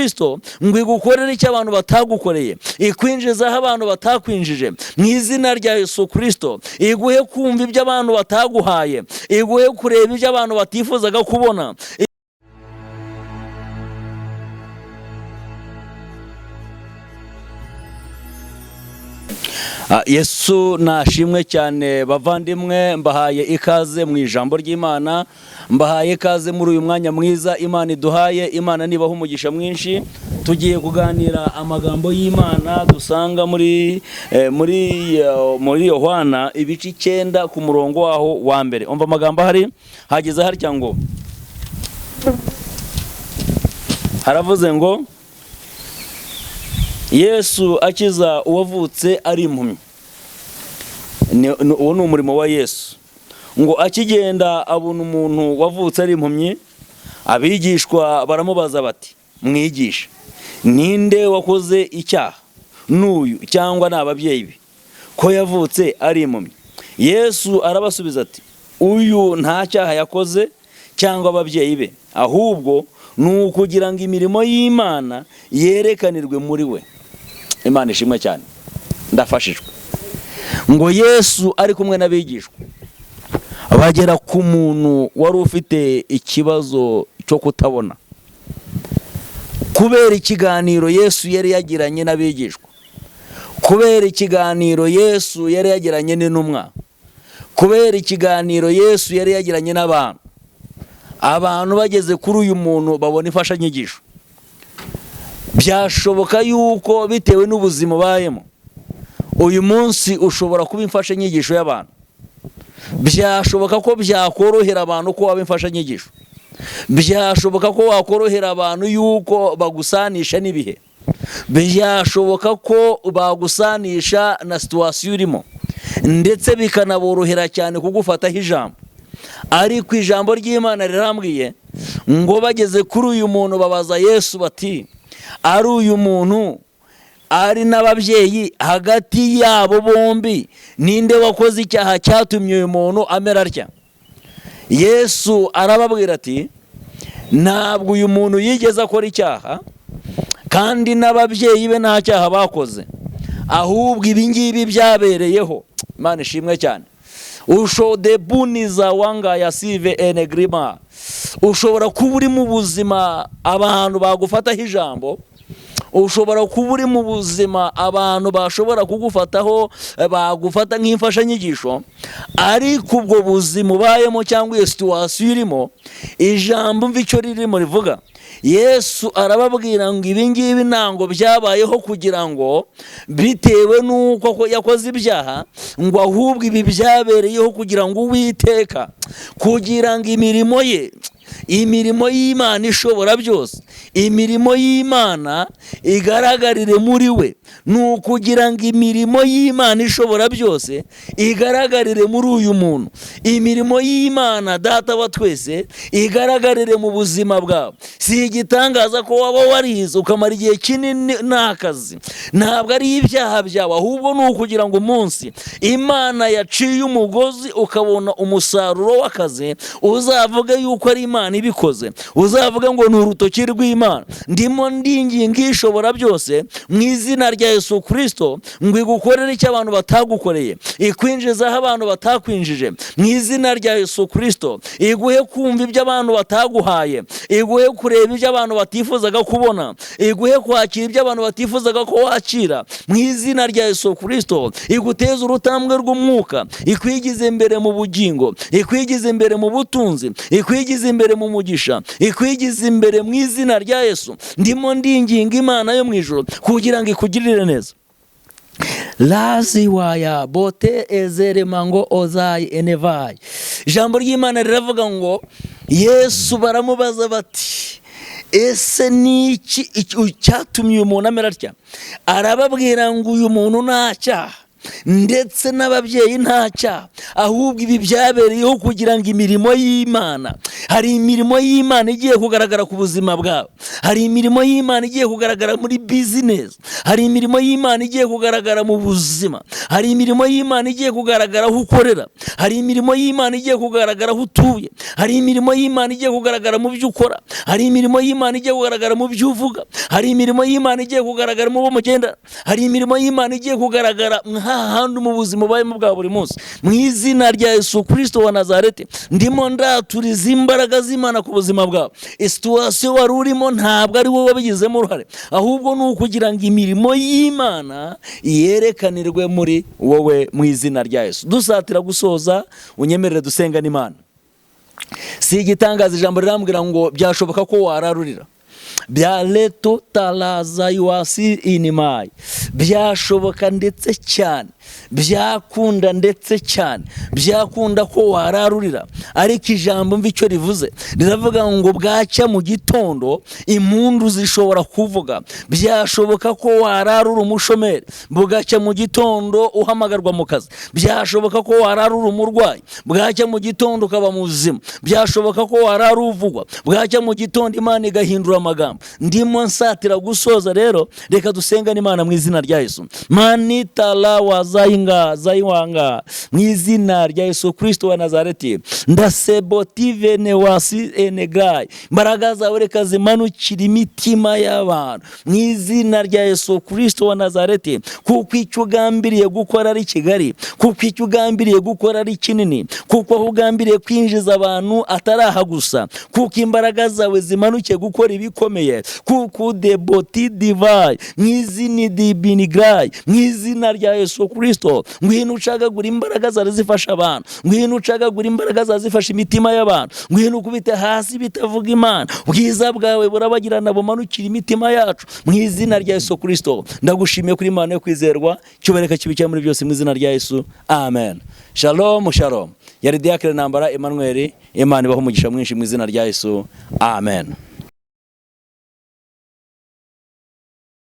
Kristo ngo igukorere icyo abantu batagukoreye, ikwinjiza aho abantu batakwinjije mu izina rya Yesu Kristo, iguhe kumva ibyo abantu bataguhaye, iguhe kureba ibyo abantu batifuzaga kubona. Yesu nashimwe cyane bavandimwe, mbahaye ikaze mu ijambo ry'Imana, mbahaye ikaze muri uyu mwanya mwiza Imana iduhaye. Imana nibaho umugisha mwinshi. Tugiye kuganira amagambo y'Imana dusanga muri Yohana ibice 9 ku murongo waho wa mbere. Umva amagambo ahari, hageze harya ngo, haravuze ngo Yesu akiza uwavutse ari impumyi. Uwo ni umurimo wa Yesu. Ngo akigenda abona umuntu wavutse ari impumyi, abigishwa baramubaza bati, mwigisha, ninde wakoze icyaha, n'uyu cyangwa n'ababyeyi be, ko yavutse ari impumyi? Yesu arabasubiza ati, uyu nta cyaha yakoze cyangwa ababyeyi be, ahubwo ni ukugira ngo imirimo y'Imana yerekanirwe muri we. Imana ishimwe cyane, ndafashijwe. Ngo Yesu ari kumwe n'abigishwa bagera ku muntu wari ufite ikibazo cyo kutabona. Kubera ikiganiro Yesu yari yagiranye n'abigishwa, kubera ikiganiro Yesu yari yagiranye n'intumwa, kubera ikiganiro Yesu yari yagiranye n'abantu, abantu bageze kuri uyu muntu babona imfashanyigisho. Byashoboka yuko bitewe n'ubuzima ubayemo uyu munsi ushobora kuba imfashanyigisho y'abantu. Byashoboka ko byakorohera abantu ko waba imfashanyigisho. Byashoboka ko wakorohera abantu yuko bagusanisha n'ibihe. Byashoboka ko bagusanisha na situwasiyo urimo, ndetse bikanaborohera cyane kugufataho ijambo. Ariko ijambo ry'Imana rirambwiye ngo bageze kuri uyu muntu babaza Yesu bati, ari uyu muntu ari n'ababyeyi, hagati yabo bombi ninde wakoze icyaha cyatumye uyu muntu amera atya? Yesu arababwira ati, ntabwo uyu muntu yigeze akora icyaha, kandi n'ababyeyi be nta cyaha bakoze, ahubwo ibingibi byabereyeho. Imana ishimwe cyane. Ushodebuniza wanga yasive enegrima. Ushobora kuba uri mu buzima abantu bagufataho ijambo, ushobora kuba uri mu buzima abantu bashobora kugufataho, bagufata nk'imfashanyigisho, ariko ubwo buzima ubayemo cyangwa iyo situwasiyo urimo, ijambo mva icyo ririmo rivuga. Yesu arababwira ngo ibingibi ntabwo byabayeho kugira ngo bitewe n'uko yakoze ibyaha, ngo ahubwo ibi byabereyeho kugira ngo Uwiteka, kugira ngo imirimo ye, imirimo y'Imana ishobora byose, imirimo y'Imana igaragarire muri we. Ni ukugira ngo imirimo y'Imana ishobora byose igaragarire muri uyu muntu. Imirimo y'Imana Data wa twese igaragarire mu buzima bwawe. Si igitangaza ko waba warize ukamara igihe kinini nta kazi, ntabwo ari ibyaha byawe, ahubwo ni ukugira ngo umunsi Imana yaciye umugozi ukabona umusaruro w'akazi, uzavuge yuko ari Imana ibikoze, uzavuga ngo ni urutoki rw'Imana. Ndimo ndinginga ishobora byose mu izina rya Yesu Kristo ngo igukorere icyo abantu batagukoreye, ikwinjiza aho abantu batakwinjije mu izina rya Yesu Kristo, iguhe kumva ibyo abantu bataguhaye, iguhe kureba ibyo abantu batifuzaga kubona, iguhe kwakira ibyo abantu batifuzaga ko wakira mu izina rya Yesu Kristo, iguteze urutambwe rw'umwuka, ikwigize imbere mu bugingo, ikwigize imbere mu butunzi, ikwigize imbere mu mugisha, ikwigize imbere mu izina rya Yesu. Ndimo ndinginga Imana yo mu ijuru kugira ngo ikugirire neza. Lazi waya bote ezere mango ozayi enevayi. Ijambo ry'Imana riravuga ngo Yesu baramubaza bati, ese niki cyatumye uyu muntu amera atya? Arababwira ngo uyu muntu nta cyaha, ndetse n'ababyeyi nta cyaha, ahubwo ibi byabereyeho kugira ngo imirimo y'Imana, hari imirimo y'Imana igiye kugaragara ku buzima bwawe, hari imirimo y'Imana igiye kugaragara muri bizinesi, hari imirimo y'Imana igiye kugaragara mu buzima, hari imirimo y'Imana igiye kugaragara aho ukorera, hari imirimo y'Imana igiye kugaragara aho utuye, hari imirimo y'Imana igiye kugaragara mu byo ukora, hari imirimo y'Imana igiye kugaragara mu byo uvuga, hari imirimo y'Imana igiye kugaragara mu bo mugenda, hari imirimo y'Imana igiye kugaragara hahandi mu buzima ubayemo bwa buri munsi. Mu izina rya Yesu Kristo wa Nazareti ndimo ndaturiza imbaraga z'Imana ku buzima bwawe. Situwasiyo wari urimo ntabwo ari wowe wabigizemo uruhare, ahubwo ni ukugira ngo imirimo y'Imana yerekanirwe muri wowe mu izina rya Yesu. Dusatira gusoza, unyemerere dusenga n'Imana. Si igitangaza ijambo rirambwira ngo byashoboka ko wararurira. Byaleto talaza yuasi inimai, byashoboka ndetse cyane, byakunda ndetse cyane, byakunda ko wararurira. Ariko ijambo mva icyo rivuze, riravuga ngo bwacya mu gitondo impundu zishobora kuvuga. Byashoboka ko wararura umushomeri, bugacya mu gitondo uhamagarwa mu kazi. Byashoboka ko wararura umurwayi, bwacya mu gitondo ukaba muzima. Byashoboka ko wararuvugwa, bwacya mu gitondo Imana igahindura amagambo. Ndimo nsatira gusoza rero, reka dusengane Imana mu izina rya Yesu. Manitala wazahinga zayiwanga mu izina rya Yesu Kristo wa Nazareti, ndasebotive ne wasi enegai, mbaraga zawe reka zimanukira imitima y'abantu mu izina rya Yesu Kristo wa Nazareti, kuko icyo ugambiriye gukora ari kigari, kuko icyo ugambiriye gukora ari kinini, kuko aho ugambiriye kwinjiza abantu ataraha gusa, kuko imbaraga zawe zimanukiye gukora ibikomeye, kuko deboti divai mu izina dibinigai mu izina rya Yesu Kristo. Ngwino ucagagura imbaraga zawe zifasha abantu, ngwino ucagagura imbaraga zawe zifasha imitima y'abantu, ngwino ukubite hasi bitavuga Imana. Ubwiza bwawe burabagirana bumanukira imitima yacu mu izina rya Yesu Kristo. Ndagushimiye kuri Imana yo kwizerwa, cyubareka kibicya muri byose mu izina rya Yesu, amen. Shalom shalom. Yari Diakre Ntambara Emmanuel, Imana ibaho umugisha mwinshi mu izina rya Yesu, amen.